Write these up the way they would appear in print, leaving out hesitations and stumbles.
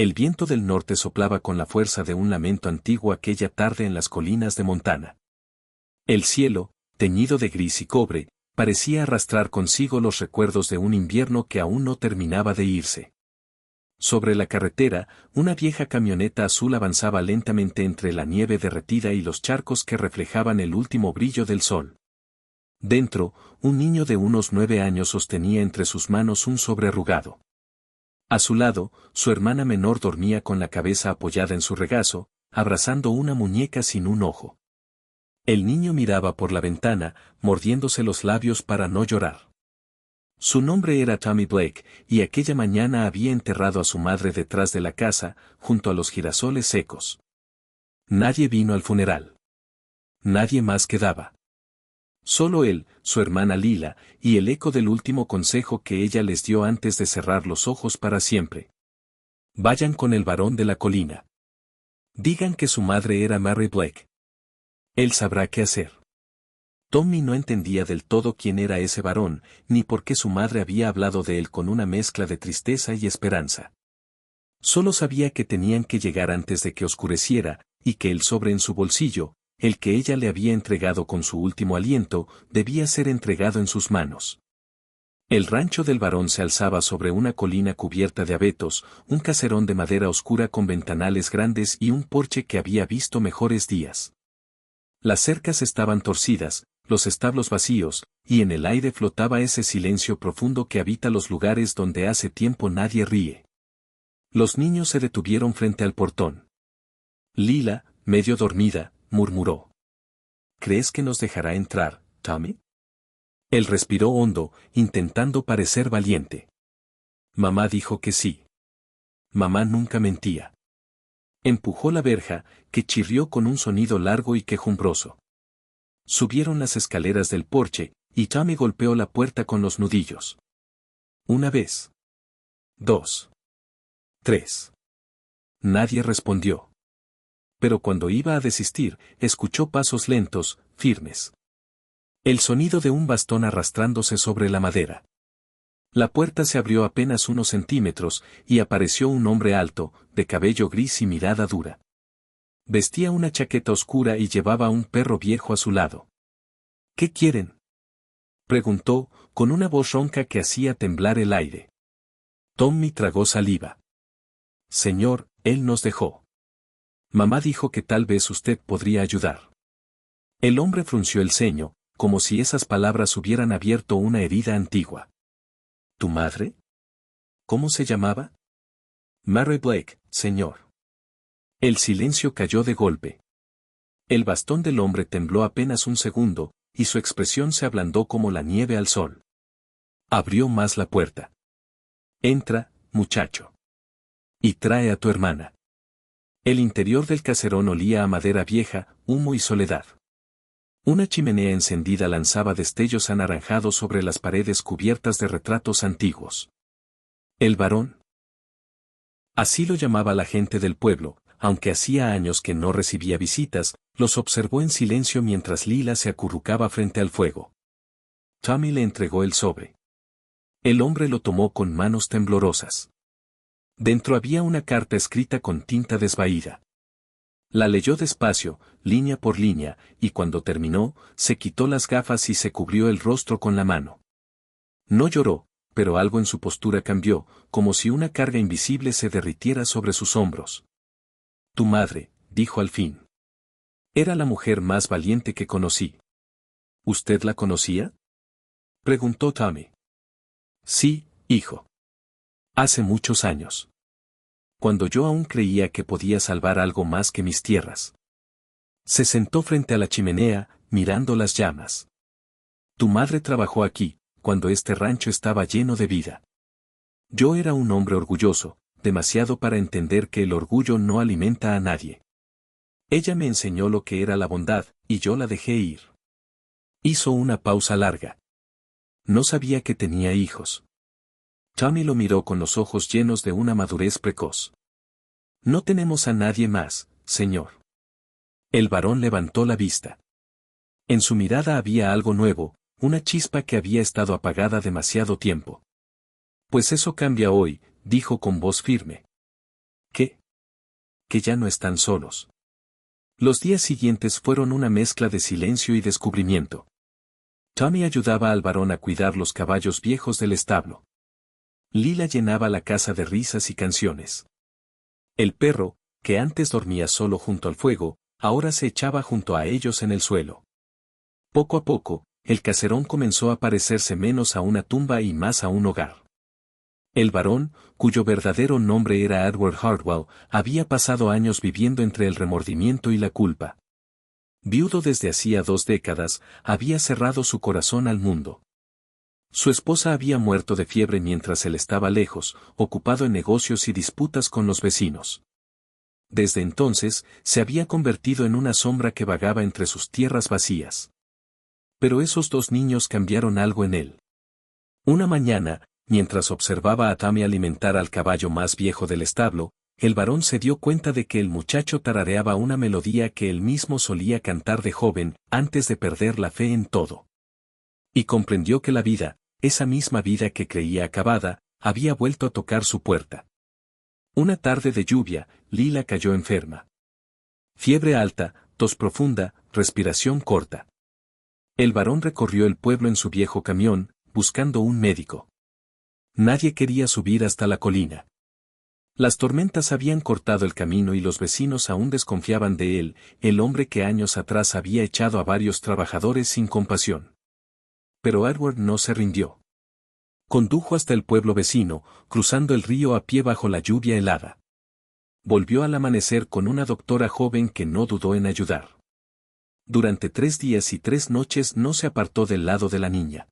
El viento del norte soplaba con la fuerza de un lamento antiguo aquella tarde en las colinas de Montana. El cielo, teñido de gris y cobre, parecía arrastrar consigo los recuerdos de un invierno que aún no terminaba de irse. Sobre la carretera, una vieja camioneta azul avanzaba lentamente entre la nieve derretida y los charcos que reflejaban el último brillo del sol. Dentro, un niño de unos 9 años sostenía entre sus manos un sobre arrugado. A su lado, su hermana menor dormía con la cabeza apoyada en su regazo, abrazando una muñeca sin un ojo. El niño miraba por la ventana, mordiéndose los labios para no llorar. Su nombre era Tommy Blake, y aquella mañana había enterrado a su madre detrás de la casa, junto a los girasoles secos. Nadie vino al funeral. Nadie más quedaba. Solo él, su hermana Lila, y el eco del último consejo que ella les dio antes de cerrar los ojos para siempre. Vayan con el varón de la colina. Digan que su madre era Mary Blake. Él sabrá qué hacer. Tommy no entendía del todo quién era ese varón, ni por qué su madre había hablado de él con una mezcla de tristeza y esperanza. Solo sabía que tenían que llegar antes de que oscureciera, y que el sobre en su bolsillo, el que ella le había entregado con su último aliento, debía ser entregado en sus manos. El rancho del varón se alzaba sobre una colina cubierta de abetos, un caserón de madera oscura con ventanales grandes y un porche que había visto mejores días. Las cercas estaban torcidas, los establos vacíos, y en el aire flotaba ese silencio profundo que habita los lugares donde hace tiempo nadie ríe. Los niños se detuvieron frente al portón. Lila, medio dormida, murmuró. ¿Crees que nos dejará entrar, Tommy? Él respiró hondo, intentando parecer valiente. Mamá dijo que sí. Mamá nunca mentía. Empujó la verja, que chirrió con un sonido largo y quejumbroso. Subieron las escaleras del porche, y Tommy golpeó la puerta con los nudillos. Una vez. 2. 3. Nadie respondió. Pero cuando iba a desistir, escuchó pasos lentos, firmes. El sonido de un bastón arrastrándose sobre la madera. La puerta se abrió apenas unos centímetros, y apareció un hombre alto, de cabello gris y mirada dura. Vestía una chaqueta oscura y llevaba un perro viejo a su lado. ¿Qué quieren?, preguntó, con una voz ronca que hacía temblar el aire. Tommy tragó saliva. Señor, él nos dejó. Mamá dijo que tal vez usted podría ayudar. El hombre frunció el ceño, como si esas palabras hubieran abierto una herida antigua. ¿Tu madre? ¿Cómo se llamaba? Mary Blake, señor. El silencio cayó de golpe. El bastón del hombre tembló apenas un segundo, y su expresión se ablandó como la nieve al sol. Abrió más la puerta. Entra, muchacho. Y trae a tu hermana. El interior del caserón olía a madera vieja, humo y soledad. Una chimenea encendida lanzaba destellos anaranjados sobre las paredes cubiertas de retratos antiguos. ¿El varón? Así lo llamaba la gente del pueblo, aunque hacía años que no recibía visitas, los observó en silencio mientras Lila se acurrucaba frente al fuego. Tommy le entregó el sobre. El hombre lo tomó con manos temblorosas. Dentro había una carta escrita con tinta desvaída. La leyó despacio, línea por línea, y cuando terminó, se quitó las gafas y se cubrió el rostro con la mano. No lloró, pero algo en su postura cambió, como si una carga invisible se derritiera sobre sus hombros. Tu madre, dijo al fin. Era la mujer más valiente que conocí. ¿Usted la conocía?, preguntó Tommy. Sí, hijo. Hace muchos años. Cuando yo aún creía que podía salvar algo más que mis tierras. Se sentó frente a la chimenea, mirando las llamas. Tu madre trabajó aquí, cuando este rancho estaba lleno de vida. Yo era un hombre orgulloso, demasiado para entender que el orgullo no alimenta a nadie. Ella me enseñó lo que era la bondad, y yo la dejé ir. Hizo una pausa larga. No sabía que tenía hijos. Tommy lo miró con los ojos llenos de una madurez precoz. No tenemos a nadie más, señor. El varón levantó la vista. En su mirada había algo nuevo, una chispa que había estado apagada demasiado tiempo. Pues eso cambia hoy, dijo con voz firme. que ya no están solos. Los días siguientes fueron una mezcla de silencio y descubrimiento. Tommy ayudaba al varón a cuidar los caballos viejos del establo. Lila llenaba la casa de risas y canciones. El perro, que antes dormía solo junto al fuego, ahora se echaba junto a ellos en el suelo. Poco a poco, el caserón comenzó a parecerse menos a una tumba y más a un hogar. El varón, cuyo verdadero nombre era Edward Hartwell, había pasado años viviendo entre el remordimiento y la culpa. Viudo desde hacía 2 décadas, había cerrado su corazón al mundo. Su esposa había muerto de fiebre mientras él estaba lejos, ocupado en negocios y disputas con los vecinos. Desde entonces, se había convertido en una sombra que vagaba entre sus tierras vacías. Pero esos 2 niños cambiaron algo en él. Una mañana, mientras observaba a Tommy alimentar al caballo más viejo del establo, el varón se dio cuenta de que el muchacho tarareaba una melodía que él mismo solía cantar de joven, antes de perder la fe en todo. Y comprendió que la vida, esa misma vida que creía acabada, había vuelto a tocar su puerta. Una tarde de lluvia, Lila cayó enferma. Fiebre alta, tos profunda, respiración corta. El varón recorrió el pueblo en su viejo camión, buscando un médico. Nadie quería subir hasta la colina. Las tormentas habían cortado el camino y los vecinos aún desconfiaban de él, el hombre que años atrás había echado a varios trabajadores sin compasión. Pero Edward no se rindió. Condujo hasta el pueblo vecino, cruzando el río a pie bajo la lluvia helada. Volvió al amanecer con una doctora joven que no dudó en ayudar. Durante 3 días y 3 noches no se apartó del lado de la niña.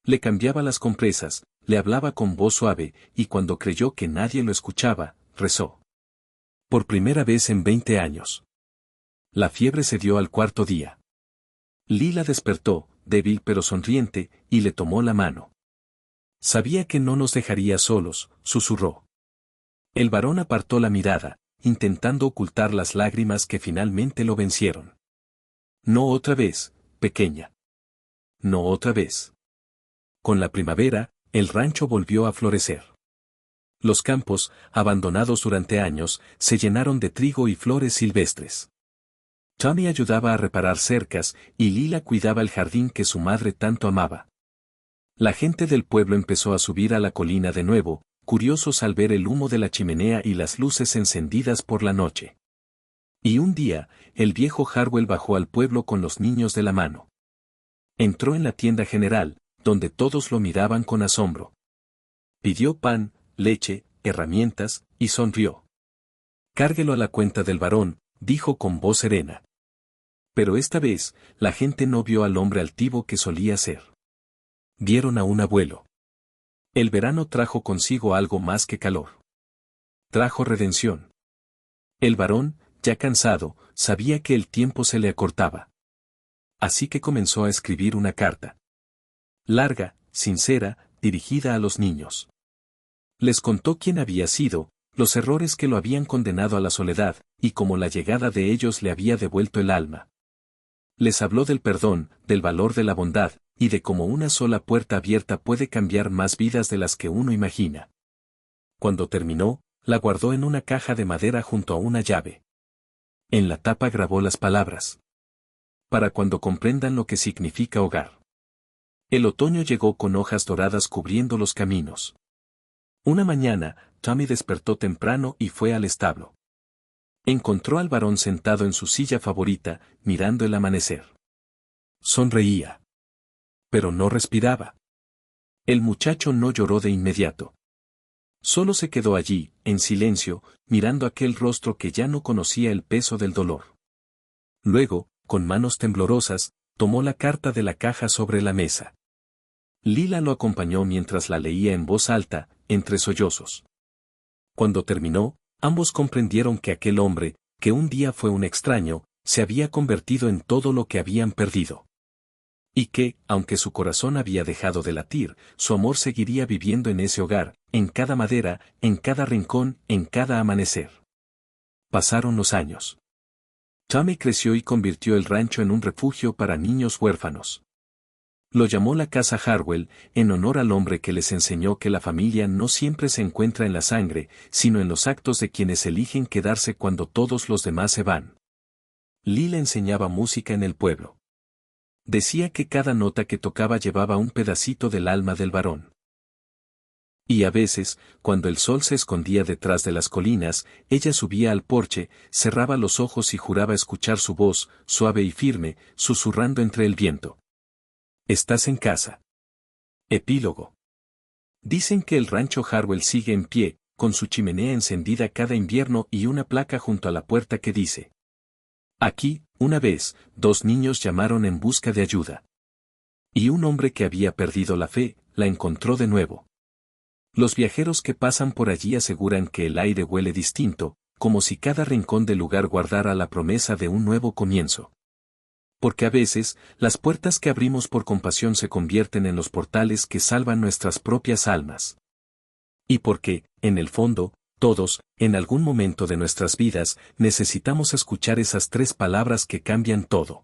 Le cambiaba las compresas, le hablaba con voz suave, y cuando creyó que nadie lo escuchaba, rezó. Por primera vez en 20 años. La fiebre cedió al 4.º día. Lila despertó, débil pero sonriente, y le tomó la mano. Sabía que no nos dejaría solos, susurró. El varón apartó la mirada, intentando ocultar las lágrimas que finalmente lo vencieron. No otra vez, pequeña. No otra vez. Con la primavera, el rancho volvió a florecer. Los campos, abandonados durante años, se llenaron de trigo y flores silvestres. Tommy ayudaba a reparar cercas, y Lila cuidaba el jardín que su madre tanto amaba. La gente del pueblo empezó a subir a la colina de nuevo, curiosos al ver el humo de la chimenea y las luces encendidas por la noche. Y un día, el viejo Hartwell bajó al pueblo con los niños de la mano. Entró en la tienda general, donde todos lo miraban con asombro. Pidió pan, leche, herramientas, y sonrió. Cárguelo a la cuenta del varón, dijo con voz serena. Pero esta vez, la gente no vio al hombre altivo que solía ser. Vieron a un abuelo. El verano trajo consigo algo más que calor. Trajo redención. El varón, ya cansado, sabía que el tiempo se le acortaba. Así que comenzó a escribir una carta. Larga, sincera, dirigida a los niños. Les contó quién había sido, los errores que lo habían condenado a la soledad, y cómo la llegada de ellos le había devuelto el alma. Les habló del perdón, del valor de la bondad, y de cómo una sola puerta abierta puede cambiar más vidas de las que uno imagina. Cuando terminó, la guardó en una caja de madera junto a una llave. En la tapa grabó las palabras. Para cuando comprendan lo que significa hogar. El otoño llegó con hojas doradas cubriendo los caminos. Una mañana, Tommy despertó temprano y fue al establo. Encontró al varón sentado en su silla favorita, mirando el amanecer. Sonreía. Pero no respiraba. El muchacho no lloró de inmediato. Solo se quedó allí, en silencio, mirando aquel rostro que ya no conocía el peso del dolor. Luego, con manos temblorosas, tomó la carta de la caja sobre la mesa. Lila lo acompañó mientras la leía en voz alta, entre sollozos. Cuando terminó, ambos comprendieron que aquel hombre, que un día fue un extraño, se había convertido en todo lo que habían perdido. Y que, aunque su corazón había dejado de latir, su amor seguiría viviendo en ese hogar, en cada madera, en cada rincón, en cada amanecer. Pasaron los años. Tommy creció y convirtió el rancho en un refugio para niños huérfanos. Lo llamó la casa Harwell, en honor al hombre que les enseñó que la familia no siempre se encuentra en la sangre, sino en los actos de quienes eligen quedarse cuando todos los demás se van. Lila enseñaba música en el pueblo. Decía que cada nota que tocaba llevaba un pedacito del alma del varón. Y a veces, cuando el sol se escondía detrás de las colinas, ella subía al porche, cerraba los ojos y juraba escuchar su voz, suave y firme, susurrando entre el viento. ¿Estás en casa? Epílogo. Dicen que el rancho Harwell sigue en pie, con su chimenea encendida cada invierno y una placa junto a la puerta que dice: aquí, una vez, 2 niños llamaron en busca de ayuda. Y un hombre que había perdido la fe, la encontró de nuevo. Los viajeros que pasan por allí aseguran que el aire huele distinto, como si cada rincón del lugar guardara la promesa de un nuevo comienzo. Porque a veces, las puertas que abrimos por compasión se convierten en los portales que salvan nuestras propias almas. Y porque, en el fondo, todos, en algún momento de nuestras vidas, necesitamos escuchar esas 3 palabras que cambian todo.